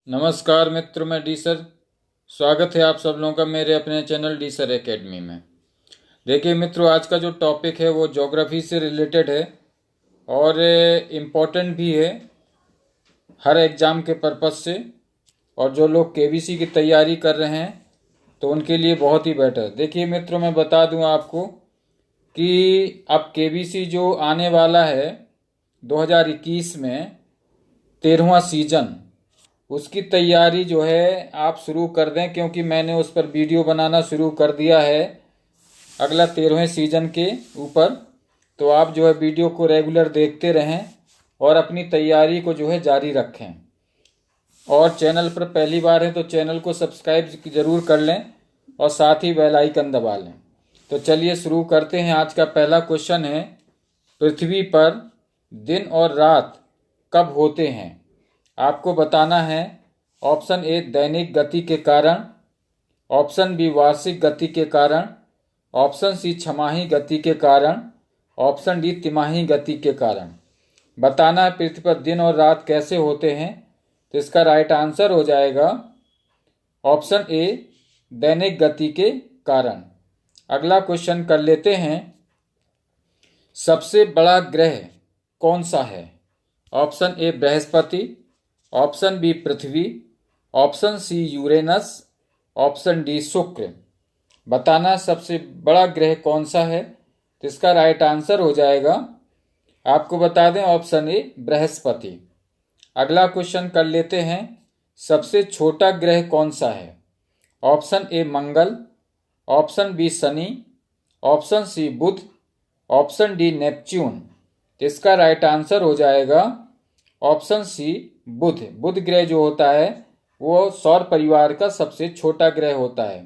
नमस्कार मित्र, मैं D sir. स्वागत है आप सब लोगों का मेरे अपने चैनल डी सर एकेडमी में। देखिए मित्रों, आज का जो टॉपिक है वो ज्योग्राफी से रिलेटेड है और इम्पोर्टेंट भी है हर एग्ज़ाम के पर्पज़ से। और जो लोग केबीसी की तैयारी कर रहे हैं तो उनके लिए बहुत ही बेटर। देखिए मित्रों, मैं बता दूं आपको कि अब केबीसी जो आने वाला है 2021 में 13वां सीजन, उसकी तैयारी जो है आप शुरू कर दें, क्योंकि मैंने उस पर वीडियो बनाना शुरू कर दिया है अगला 13वें सीजन के ऊपर। तो आप जो है वीडियो को रेगुलर देखते रहें और अपनी तैयारी को जो है जारी रखें। और चैनल पर पहली बार है तो चैनल को सब्सक्राइब ज़रूर कर लें और साथ ही बेल आइकन दबा लें। तो चलिए शुरू करते हैं। आज का पहला क्वेश्चन है, पृथ्वी पर दिन और रात कब होते हैं? आपको बताना है। ऑप्शन ए दैनिक गति के कारण, ऑप्शन बी वार्षिक गति के कारण, ऑप्शन सी छमाही गति के कारण, ऑप्शन डी तिमाही गति के कारण। बताना है पृथ्वी पर दिन और रात कैसे होते हैं। तो इसका राइट आंसर हो जाएगा ऑप्शन ए दैनिक गति के कारण। अगला क्वेश्चन कर लेते हैं, सबसे बड़ा ग्रह कौन सा है? ऑप्शन ए बृहस्पति, ऑप्शन बी पृथ्वी, option C Uranus, option D शुक्र। बताना सबसे बड़ा ग्रह कौन सा है। तो इसका राइट आंसर हो जाएगा, आपको बता दें, ऑप्शन ए बृहस्पति। अगला क्वेश्चन कर लेते हैं, सबसे छोटा ग्रह कौन सा है? ऑप्शन ए मंगल, ऑप्शन बी शनि, ऑप्शन सी बुध, ऑप्शन डी नेपच्यून। तो इसका राइट आंसर हो जाएगा ऑप्शन सी बुध। बुध ग्रह जो होता है वो सौर परिवार का सबसे छोटा ग्रह होता है,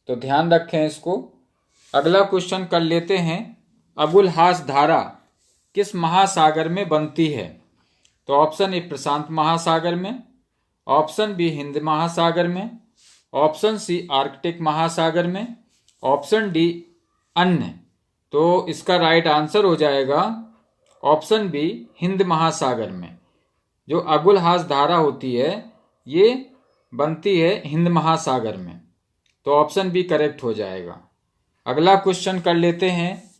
तो ध्यान रखें इसको। अगला क्वेश्चन कर लेते हैं, अबुलहास धारा किस महासागर में बनती है? तो ऑप्शन ए प्रशांत महासागर में, ऑप्शन बी हिंद महासागर में, ऑप्शन सी आर्कटिक महासागर में, ऑप्शन डी अन्य। तो इसका राइट आंसर हो जाएगा ऑप्शन बी हिंद महासागर में। जो अबुलहास धारा होती है ये बनती है हिंद महासागर में, तो ऑप्शन बी करेक्ट हो जाएगा। अगला क्वेश्चन कर लेते हैं,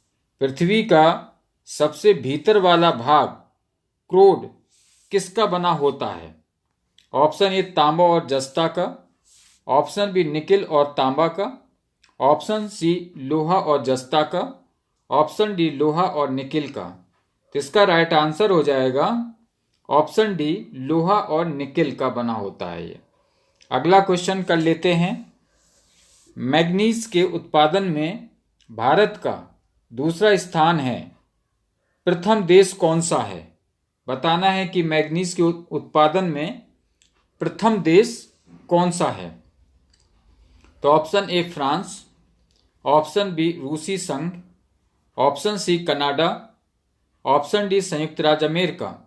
पृथ्वी का सबसे भीतर वाला भाग क्रोड किसका बना होता है? ऑप्शन ए तांबा और जस्ता का, ऑप्शन बी निकिल और तांबा का, ऑप्शन सी लोहा और जस्ता का, ऑप्शन डी लोहा और निकिल का। तो इसका राइट आंसर हो जाएगा ऑप्शन डी लोहा और निकिल का बना होता है ये। अगला क्वेश्चन कर लेते हैं, मैग्नीज के उत्पादन में भारत का दूसरा स्थान है, प्रथम देश कौन सा है? बताना है कि मैग्नीज के उत्पादन में प्रथम देश कौन सा है। तो option A France, option B रूसी संघ, option C Canada, option D संयुक्त राज्य अमेरिका।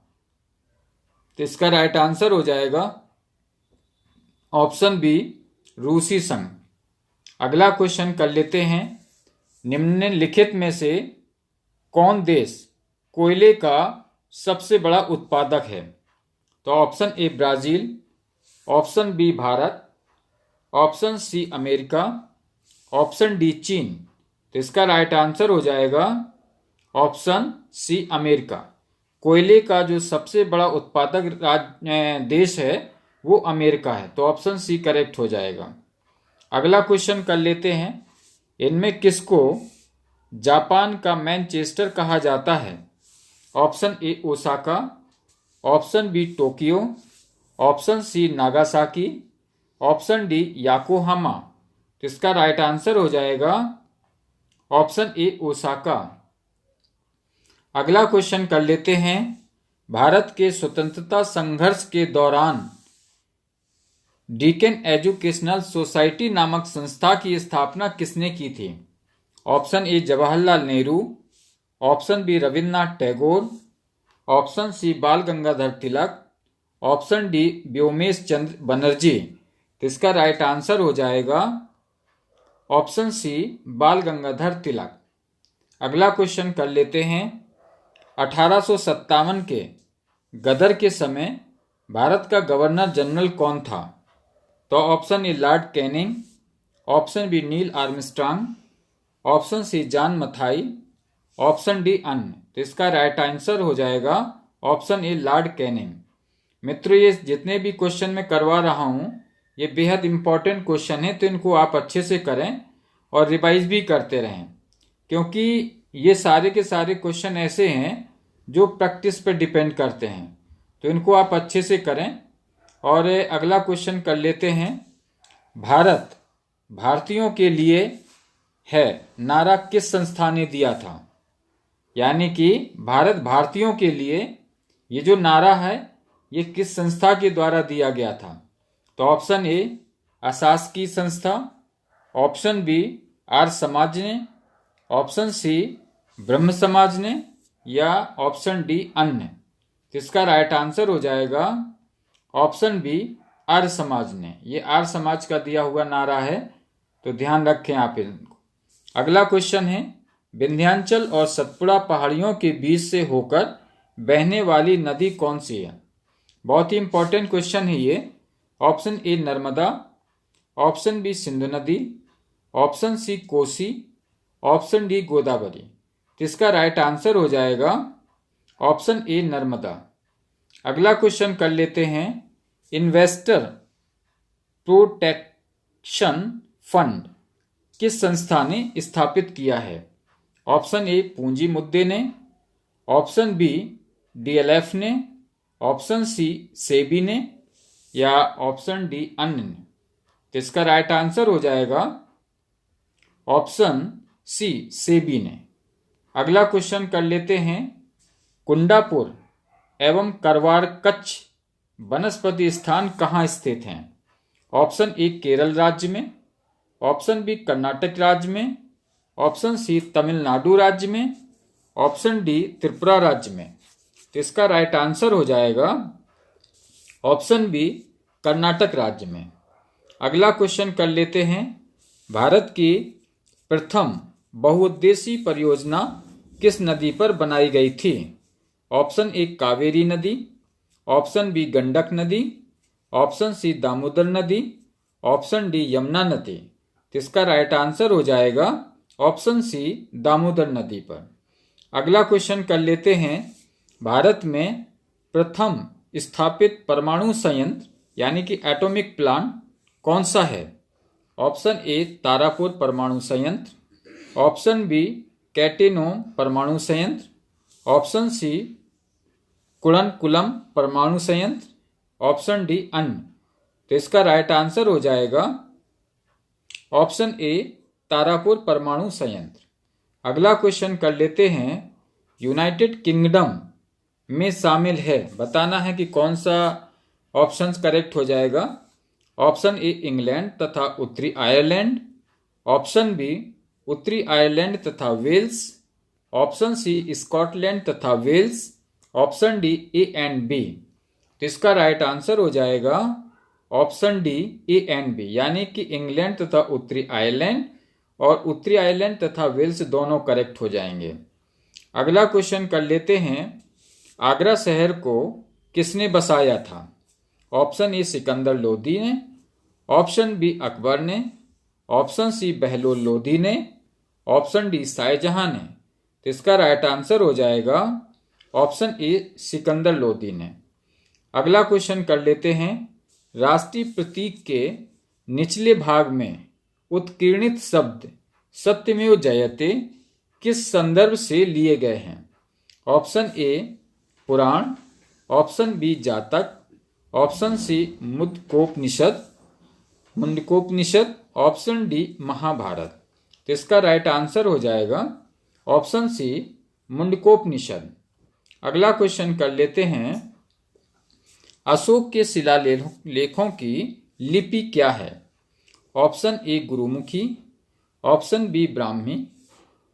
तो इसका राइट आंसर हो जाएगा ऑप्शन बी रूसी संघ। अगला क्वेश्चन कर लेते हैं, निम्नलिखित में से कौन देश कोयले का सबसे बड़ा उत्पादक है? तो option A Brazil, option B Bharat, option C America, option D चीन। तो इसका राइट आंसर हो जाएगा ऑप्शन सी अमेरिका। कोयले का जो सबसे बड़ा उत्पादक देश है वो अमेरिका है, तो ऑप्शन सी करेक्ट हो जाएगा। अगला क्वेश्चन कर लेते हैं, इनमें किसको जापान का मैनचेस्टर कहा जाता है? Option A Osaka, option B Tokyo, option C Nagasaki, option D Yokohama. तो इसका राइट आंसर हो जाएगा ऑप्शन ए ओसाका। अगला क्वेश्चन कर लेते हैं, भारत के स्वतंत्रता संघर्ष के दौरान डीकेन एजुकेशनल सोसाइटी नामक संस्था की स्थापना किसने की थी? Option A Jawaharlal Nehru, option B Rabindranath Tagore, option C Bal Gangadhar Tilak, option D Vyomesh Chandra Banerjee. तो इसका राइट आंसर हो जाएगा ऑप्शन सी बाल गंगाधर तिलक। अगला क्वेश्चन कर लेते हैं, 1857 के गदर के समय भारत का गवर्नर जनरल कौन था? तो option A Lord Canning, option B Neil Armstrong, option C John Mathai, option D अन्य। तो इसका राइट आंसर हो जाएगा ऑप्शन ए लॉर्ड कैनिंग। मित्रों, ये जितने भी क्वेश्चन मैं करवा रहा हूं ये बेहद इंपॉर्टेंट क्वेश्चन है, तो इनको आप अच्छे से करें और रिवाइज भी करते रहें, क्योंकि ये सारे के सारे क्वेश्चन ऐसे हैं जो प्रैक्टिस पर डिपेंड करते हैं। तो इनको आप अच्छे से करें। और अगला क्वेश्चन कर लेते हैं। भारत भारतीयों के लिए है नारा किस संस्था ने दिया था? यानी कि भारत भारतीयों के लिए ये जो नारा है ये किस संस्था के द्वारा दिया गया था? तो ऑप्शन ए अशासकीय संस्था, ऑप्शन बी आर्य समाज ने, ऑप्शन सी ब्रह्म समाज ने, या ऑप्शन डी अन्य। तो इसका राइट आंसर हो जाएगा ऑप्शन बी आर्य समाज ने। ये आर्य समाज का दिया हुआ नारा है, तो ध्यान रखें आप इनको। अगला क्वेश्चन है, विंध्याचल और सतपुड़ा पहाड़ियों के बीच से होकर बहने वाली नदी कौन सी है? बहुत ही इंपॉर्टेंट क्वेश्चन है ये। Option A Narmada, option B Sindhu नदी, option C Kosi, option D Godavari. तो इसका राइट आंसर हो जाएगा ऑप्शन ए नर्मदा। अगला क्वेश्चन कर लेते हैं, इन्वेस्टर प्रोटेक्शन फंड किस संस्था ने स्थापित किया है? ऑप्शन ए पूंजी मुद्दे ने, ऑप्शन बी डीएलएफ ने, ऑप्शन सी सेबी ने, या ऑप्शन डी अन्य ने। तो इसका राइट आंसर हो जाएगा ऑप्शन सी सेबी ने। अगला क्वेश्चन कर लेते हैं, कुंडापुर एवं करवार कच्छ वनस्पति स्थान कहाँ स्थित हैं? ऑप्शन ए केरल राज्य में, ऑप्शन बी कर्नाटक राज्य में, ऑप्शन सी तमिलनाडु राज्य में, ऑप्शन डी त्रिपुरा राज्य में। तो इसका राइट आंसर हो जाएगा ऑप्शन बी कर्नाटक राज्य में। अगला क्वेश्चन कर लेते हैं, भारत की प्रथम बहुउद्देशीय परियोजना किस नदी पर बनाई गई थी? ऑप्शन ए कावेरी नदी, ऑप्शन बी गंडक नदी, ऑप्शन सी दामोदर नदी, ऑप्शन डी यमुना नदी। तो इसका राइट आंसर हो जाएगा ऑप्शन सी दामोदर नदी पर। अगला क्वेश्चन कर लेते हैं, भारत में प्रथम स्थापित परमाणु संयंत्र यानी कि एटॉमिक प्लांट कौन सा है? ऑप्शन ए तारापुर परमाणु संयंत्र, ऑप्शन बी कैटेनोम परमाणु संयंत्र, ऑप्शन सी कुड़नकुलम परमाणु संयंत्र, ऑप्शन डी अन्य। तो इसका राइट आंसर हो जाएगा ऑप्शन ए तारापुर परमाणु संयंत्र। अगला क्वेश्चन कर लेते हैं, यूनाइटेड किंगडम में शामिल है, बताना है कि कौन सा ऑप्शन करेक्ट हो जाएगा। ऑप्शन ए इंग्लैंड तथा उत्तरी आयरलैंड, ऑप्शन बी उत्तरी आयरलैंड तथा वेल्स, ऑप्शन सी स्कॉटलैंड तथा Wales, option D A and B. तो इसका राइट आंसर हो जाएगा option D A and B, यानी कि इंग्लैंड तथा उत्तरी आयरलैंड, और उत्तरी आयरलैंड तथा वेल्स दोनों करेक्ट हो जाएंगे। अगला क्वेश्चन कर लेते हैं, आगरा शहर को किसने बसाया था? ऑप्शन ए सिकंदर लोदी ने, ऑप्शन बी अकबर ने, ऑप्शन सी बहलोल लोदी ने, ऑप्शन डी शाहजहां ने। तो इसका राइट आंसर हो जाएगा ऑप्शन ए सिकंदर लोदी ने। अगला क्वेश्चन कर लेते हैं, राष्ट्रीय प्रतीक के निचले भाग में उत्कीर्णित शब्द सत्यमेव जयते किस संदर्भ से लिए गए हैं? Option A Purana, option B Jataka, option C Mundakopanishad, option D Mahabharata. तो इसका राइट आंसर हो जाएगा ऑप्शन सी मुंडकोपनिषद। अगला क्वेश्चन कर लेते हैं, अशोक के शिलालेखों की लिपि क्या है? Option A Gurmukhi, option B Brahmi,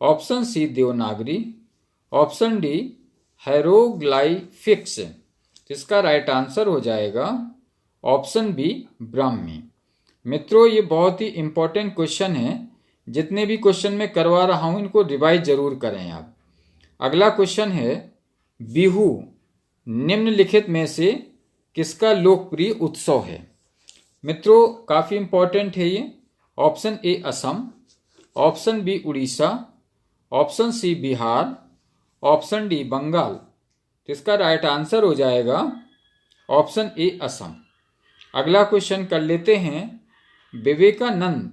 option C Devanagari, option D hieroglyphics. इसका राइट आंसर हो जाएगा ऑप्शन बी ब्राह्मी। मित्रों, ये बहुत ही इंपॉर्टेंट क्वेश्चन है, जितने भी क्वेश्चन मैं करवा रहा हूं इनको रिवाइज जरूर करें आप। अगला क्वेश्चन है, बिहू निम्नलिखित में से किसका लोकप्रिय उत्सव है? मित्रों काफी इंपॉर्टेंट है ये। Option A Assam, option B Orissa, option C Bihar, option D Bengal. तो इसका राइट आंसर हो जाएगा ऑप्शन ए असम। अगला क्वेश्चन कर लेते हैं, विवेकानंद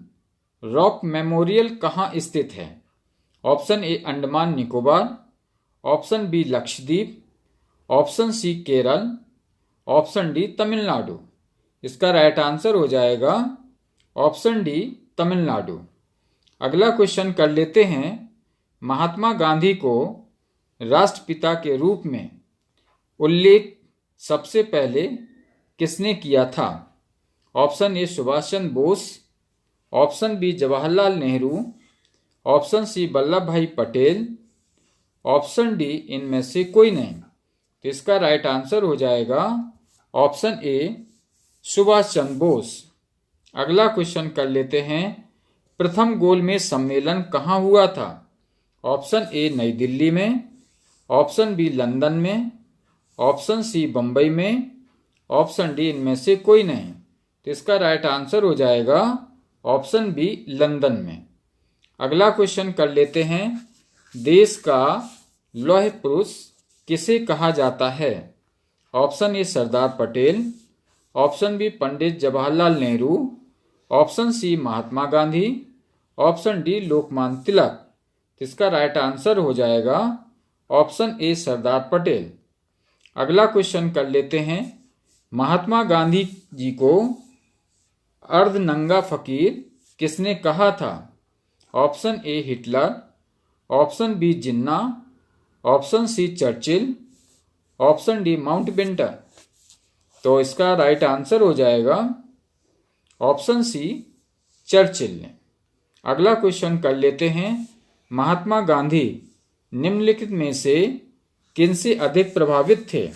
रॉक मेमोरियल कहाँ स्थित है? Option A Andaman Nicobar, option B Lakshadweep, option C Kerala, option D Tamil Nadu. इसका राइट आंसर हो जाएगा ऑप्शन डी तमिलनाडु। अगला क्वेश्चन कर लेते हैं, महात्मा गांधी को राष्ट्रपिता के रूप में उल्लेख सबसे पहले किसने किया था? Option A Subhash Chandra Bose, option B Jawaharlal Nehru, option C Vallabh Bhai Patel, option D इनमें से कोई नहीं। तो इसका राइट आंसर हो जाएगा ऑप्शन ए सुभाष चंद्र बोस। अगला क्वेश्चन कर लेते हैं, प्रथम गोलमेज सम्मेलन कहाँ हुआ था? ऑप्शन ए नई दिल्ली में, ऑप्शन बी लंदन में, ऑप्शन सी बंबई में, ऑप्शन डी इनमें से कोई नहीं। तो इसका राइट आंसर हो जाएगा ऑप्शन बी लंदन में। अगला क्वेश्चन कर लेते हैं, देश का लौह पुरुष किसे कहा जाता है? Option A Sardar Patel, option B Pandit Jawaharlal Nehru, option C Mahatma Gandhi, option D Lokmanya Tilak. इसका राइट आंसर हो जाएगा ऑप्शन ए सरदार पटेल। अगला क्वेश्चन कर लेते हैं, महात्मा गांधी जी को अर्धनंगा फकीर किसने कहा था? Option A Hitler, option B Jinnah, option C Churchill, option D Mountbatten. तो इसका राइट आंसर हो जाएगा ऑप्शन सी चर्चिल ने। अगला क्वेश्चन कर लेते हैं, महात्मा गांधी निम्नलिखित में से किनसे अधिक प्रभावित थे?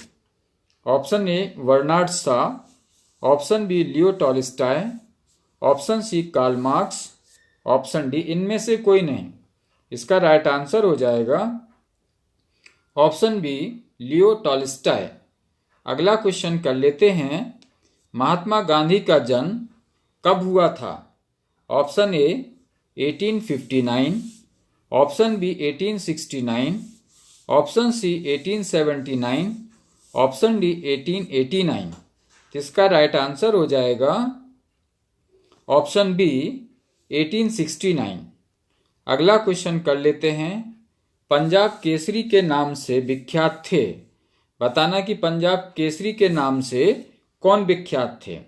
Option A Bernard Shaw, option B Leo Tolstoy, option C Karl Marx, option D इनमें से कोई नहीं। इसका राइट आंसर हो जाएगा ऑप्शन बी लियो टॉलस्टॉय। अगला क्वेश्चन कर लेते हैं, महात्मा गांधी का जन्म कब हुआ था? Option A 1859, option B 1869, option C 1879, option D 1889। इसका राइट आंसर हो जाएगा ऑप्शन बी 1869। अगला क्वेश्चन कर लेते हैं, पंजाब केसरी के नाम से विख्यात थे। बताना कि पंजाब केसरी के नाम से कौन विख्यात थे?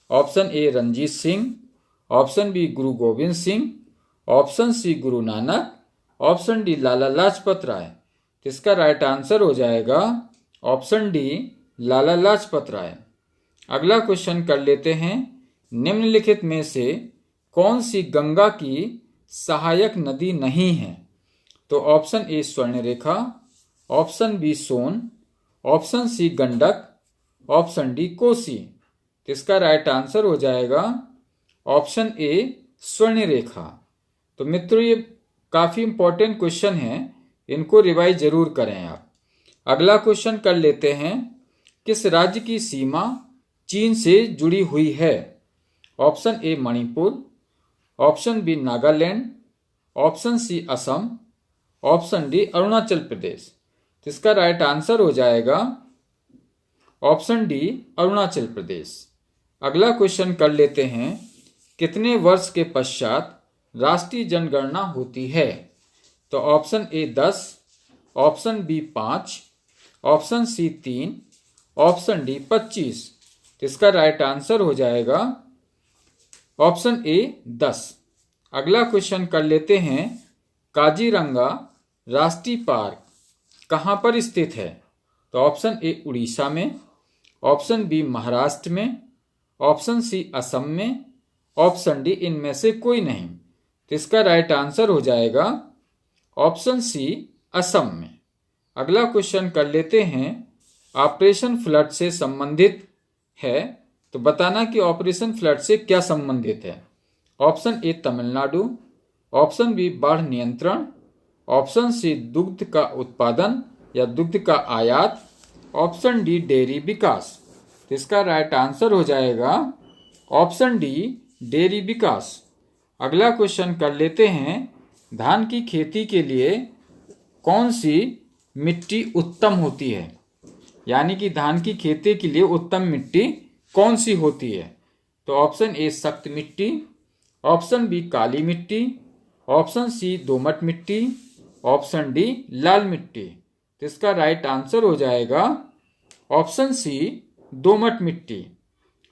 Option A Ranjit Singh, option B Guru Gobind Singh, option C Guru Nanak, option D Lala Lajpat Rai. इसका राइट आंसर हो जाएगा ऑप्शन डी लाला लाजपत राय। अगला क्वेश्चन कर लेते हैं, निम्नलिखित में से कौन सी गंगा की सहायक नदी नहीं है? तो option A Swarnarekha, option B Son, option C Gandak, option D Kosi. इसका राइट आंसर हो जाएगा ऑप्शन ए स्वर्णरेखा। तो मित्रों ये काफी इंपॉर्टेंट क्वेश्चन है, इनको रिवाइज जरूर करें आप। अगला क्वेश्चन कर लेते हैं, किस राज्य की सीमा चीन से जुड़ी हुई है? Option A Manipur, option B Nagaland, option C Assam, option D Arunachal Pradesh. इसका राइट आंसर हो जाएगा ऑप्शन डी अरुणाचल प्रदेश। अगला क्वेश्चन कर लेते हैं, कितने वर्ष के पश्चात राष्ट्रीय जनगणना होती है? तो option A 10, option B 5, option C 3, option D 25। इसका राइट आंसर हो जाएगा ऑप्शन ए 10। अगला क्वेश्चन कर लेते हैं, काजीरंगा राष्ट्रीय पार्क कहाँ पर स्थित है? तो ऑप्शन ए उड़ीसा में, ऑप्शन बी महाराष्ट्र में, ऑप्शन सी असम में, ऑप्शन डी इनमें से कोई नहीं। तो इसका राइट आंसर हो जाएगा ऑप्शन सी असम में। अगला क्वेश्चन कर लेते हैं, ऑपरेशन फ्लड से संबंधित है, तो बताना कि ऑपरेशन फ्लड से क्या संबंधित है। Option A Tamil Nadu, option B बाढ़ नियंत्रण, ऑप्शन सी दुग्ध का उत्पादन या दुग्ध का आयात, ऑप्शन डी डेयरी विकास। तो इसका राइट आंसर हो जाएगा ऑप्शन डी, डेयरी विकास। अगला क्वेश्चन कर लेते हैं, धान की खेती के लिए कौन सी मिट्टी उत्तम होती है? यानी कि धान की खेती के लिए उत्तम मिट्टी कौन सी होती है? तो ऑप्शन ए सख्त मिट्टी, ऑप्शन बी काली मिट्टी, ऑप्शन सी दोमट मिट्टी, ऑप्शन डी लाल मिट्टी। तो इसका राइट आंसर हो जाएगा ऑप्शन सी, दोमट मिट्टी।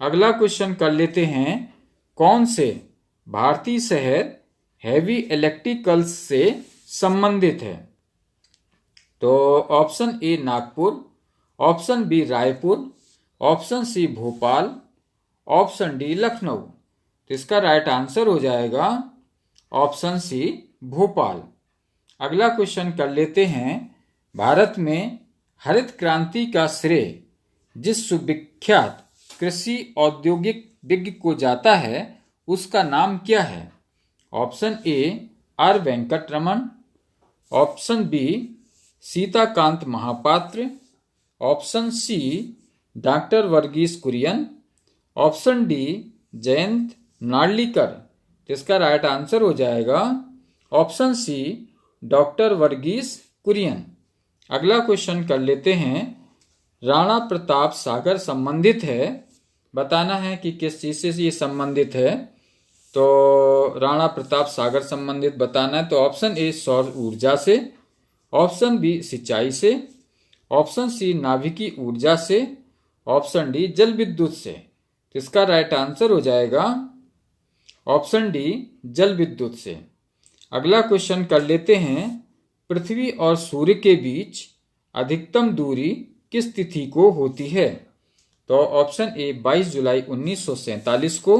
अगला क्वेश्चन कर लेते हैं, कौन से भारतीय शहर हैवी इलेक्ट्रिकल्स से संबंधित है? तो option A Nagpur, option B Raipur, option C Bhopal, option D Lucknow. तो इसका राइट आंसर हो जाएगा ऑप्शन सी, भोपाल। अगला क्वेश्चन कर लेते हैं, भारत में हरित क्रांति का श्रेय जिस सुविख्यात कृषि औद्योगिक दिग्गज को जाता है उसका नाम क्या है? Option A R Venkat Raman, option B Sitakant Mahapatra, option C doctor Varghese Kurien, option D Jayant Narlikar. इसका राइट आंसर हो जाएगा option C, doctor Varghese Kurien. अगला क्वेश्चन कर लेते हैं, राणा प्रताप सागर संबंधित है, बताना है कि किस चीज से ये संबंधित है। तो राणा प्रताप सागर संबंधित बताना है, तो ऑप्शन ए सौर ऊर्जा से, ऑप्शन बी सिंचाई से, ऑप्शन सी नाभिकीय ऊर्जा से, ऑप्शन डी जल विद्युत से। तो इसका राइट आंसर हो जाएगा ऑप्शन डी, जल विद्युत से। अगला क्वेश्चन कर लेते हैं, पृथ्वी और सूर्य के बीच अधिकतम दूरी किस तिथि को होती है? तो ऑप्शन ए 22 जुलाई 1947 को,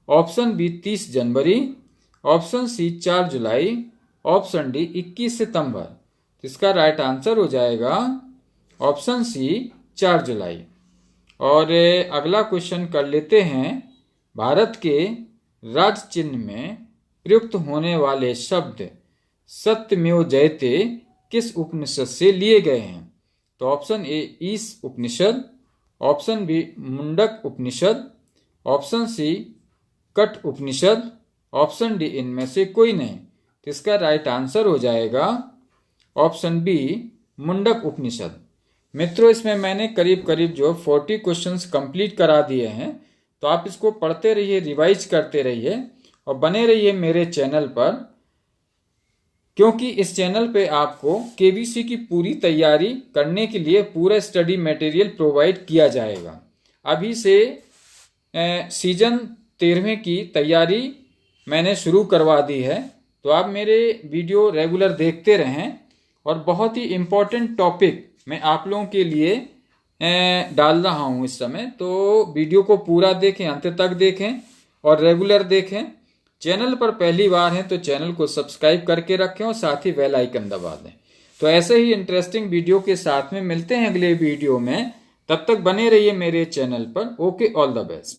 ऑप्शन बी 30 जनवरी, ऑप्शन सी 4 जुलाई, ऑप्शन डी 21 सितंबर। इसका राइट आंसर हो जाएगा ऑप्शन सी, 4 जुलाई। और अगला क्वेश्चन कर लेते हैं, भारत के राज्य चिन्ह में प्रयुक्त होने वाले शब्द सत्यमेव जयते किस उपनिषद से लिए गए हैं? तो option A Isha Upanishad, option B Mundaka Upanishad, option C Katha Upanishad, option D इनमें से कोई नहीं। तो इसका राइट आंसर हो जाएगा ऑप्शन बी, मुंडक उपनिषद। मित्रों, इसमें मैंने करीब करीब जो 40 क्वेश्चंस कंप्लीट करा दिए हैं, तो आप इसको पढ़ते रहिए, रिवाइज करते रहिए और बने रहिए मेरे चैनल पर, क्योंकि इस चैनल पे आपको केबीसी की पूरी तैयारी करने के लिए पूरा स्टडी मटेरियल प्रोवाइड किया जाएगा। अभी से सीजन 13वें की तैयारी मैंने शुरू करवा दी है, तो आप मेरे वीडियो रेगुलर देखते रहें और बहुत ही इम्पोर्टेंट टॉपिक मैं आप लोगों के लिए डाल रहा हूँ इस समय। तो वीडियो को पूरा देखें, अंत तक देखें और रेगुलर देखें। चैनल पर पहली बार हैं तो चैनल को सब्सक्राइब करके रखें और साथ ही बेल आइकन दबा दें। तो ऐसे ही इंटरेस्टिंग वीडियो के साथ में मिलते हैं अगले वीडियो में, तब तक बने रहिए मेरे चैनल पर। Okay, all the best.